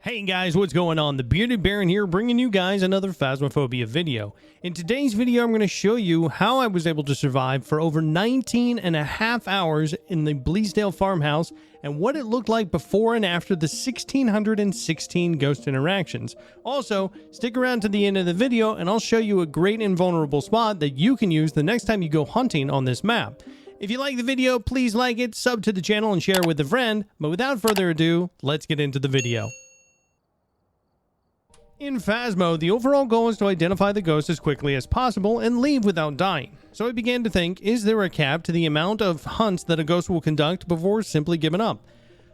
Hey guys, what's going on? The Bearded Baron here, bringing you guys another Phasmophobia video. In today's video, I'm going to show you how I was able to survive for over 19 and a half hours in the Bleasdale farmhouse and what it looked like before and after the 1616 ghost interactions. Also, stick around to the end of the video and I'll show you a great invulnerable spot that you can use the next time you go hunting on this map. If you like the video, please like it, sub to the channel, and share it with a friend. But without further ado, let's get into the video. In Phasmo, the overall goal is to identify the ghost as quickly as possible and leave without dying. So I began to think, is there a cap to the amount of hunts that a ghost will conduct before simply giving up?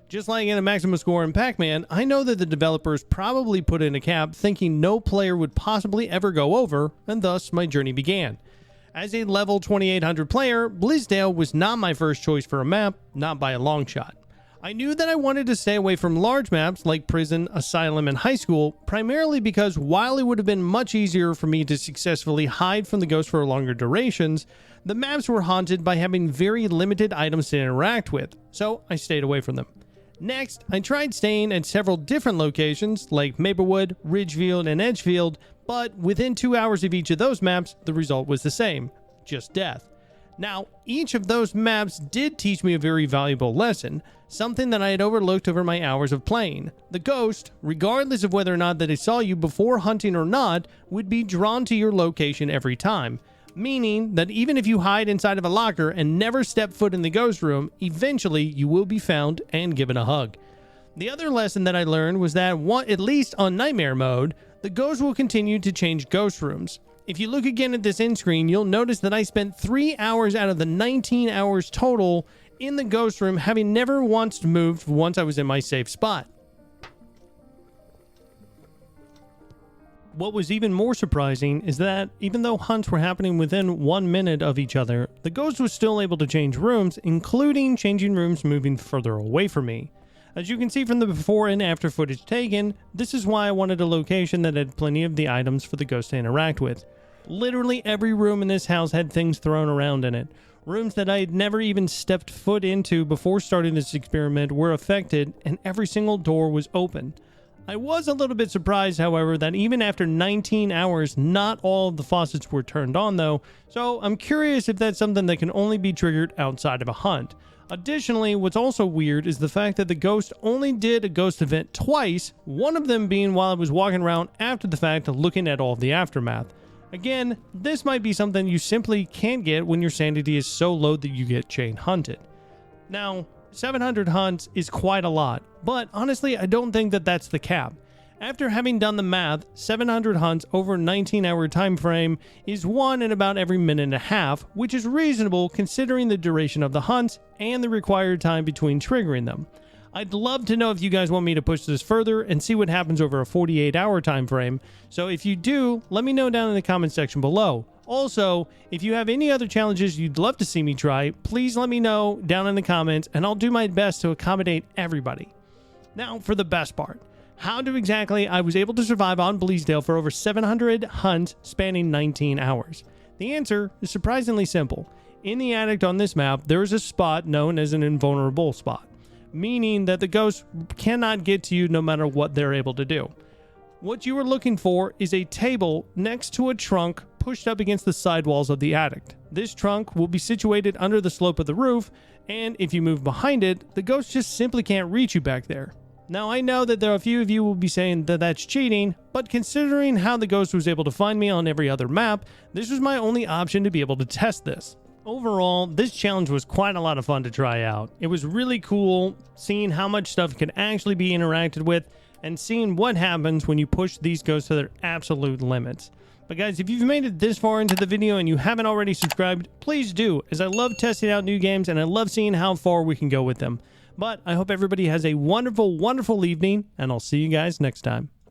Just like in a maximum score in Pac-Man, I know that the developers probably put in a cap thinking no player would possibly ever go over, and thus my journey began. As a level 2800 player, Bleasdale was not my first choice for a map, not by a long shot. I knew that I wanted to stay away from large maps like prison, asylum, and high school, primarily because while it would have been much easier for me to successfully hide from the ghost for longer durations, the maps were haunted by having very limited items to interact with, so I stayed away from them. Next, I tried staying at several different locations like Maplewood, Ridgefield, and Edgefield, but within 2 hours of each of those maps, the result was the same, just death. Now, each of those maps did teach me a very valuable lesson, something that I had overlooked over my hours of playing. The ghost, regardless of whether or not that it saw you before hunting or not, would be drawn to your location every time. Meaning that even if you hide inside of a locker and never step foot in the ghost room, eventually you will be found and given a hug. The other lesson that I learned was that, at least on Nightmare mode, the ghost will continue to change ghost rooms. If you look again at this end screen, you'll notice that I spent 3 hours out of the 19 hours total in the ghost room, having never once moved once I was in my safe spot. What was even more surprising is that even though hunts were happening within 1 minute of each other, the ghost was still able to change rooms, including changing rooms moving further away from me. As you can see from the before and after footage taken, this is why I wanted a location that had plenty of the items for the ghost to interact with. Literally every room in this house had things thrown around in it. Rooms that I had never even stepped foot into before starting this experiment were affected, and every single door was open. I was a little bit surprised, however, that even after 19 hours, not all of the faucets were turned on though, so I'm curious if that's something that can only be triggered outside of a hunt. Additionally, what's also weird is the fact that the ghost only did a ghost event twice, one of them being while I was walking around after the fact looking at all of the aftermath. Again, this might be something you simply can't get when your sanity is so low that you get chain hunted. Now, 700 hunts is quite a lot, but honestly I don't think that that's the cap. After having done the math, 700 hunts over a 19-hour time frame is one in about every minute and a half, which is reasonable considering the duration of the hunts and the required time between triggering them. I'd love to know if you guys want me to push this further and see what happens over a 48-hour time frame, so if you do, let me know down in the comment section below. Also, if you have any other challenges you'd love to see me try, please let me know down in the comments and I'll do my best to accommodate everybody. Now for the best part. How exactly I was able to survive on Bleasdale for over 700 hunts spanning 19 hours. The answer is surprisingly simple. In the attic on this map, there is a spot known as an invulnerable spot, meaning that the ghost cannot get to you no matter what they're able to do. What you are looking for is a table next to a trunk pushed up against the side walls of the attic. This trunk will be situated under the slope of the roof, and if you move behind it, the ghost just simply can't reach you back there. Now, I know that there are a few of you will be saying that that's cheating, but considering how the ghost was able to find me on every other map, this was my only option to be able to test this. Overall, this challenge was quite a lot of fun to try out. It was really cool seeing how much stuff can actually be interacted with and seeing what happens when you push these ghosts to their absolute limits. But guys, if you've made it this far into the video and you haven't already subscribed, please do, as I love testing out new games and I love seeing how far we can go with them. But I hope everybody has a wonderful, wonderful evening, and I'll see you guys next time.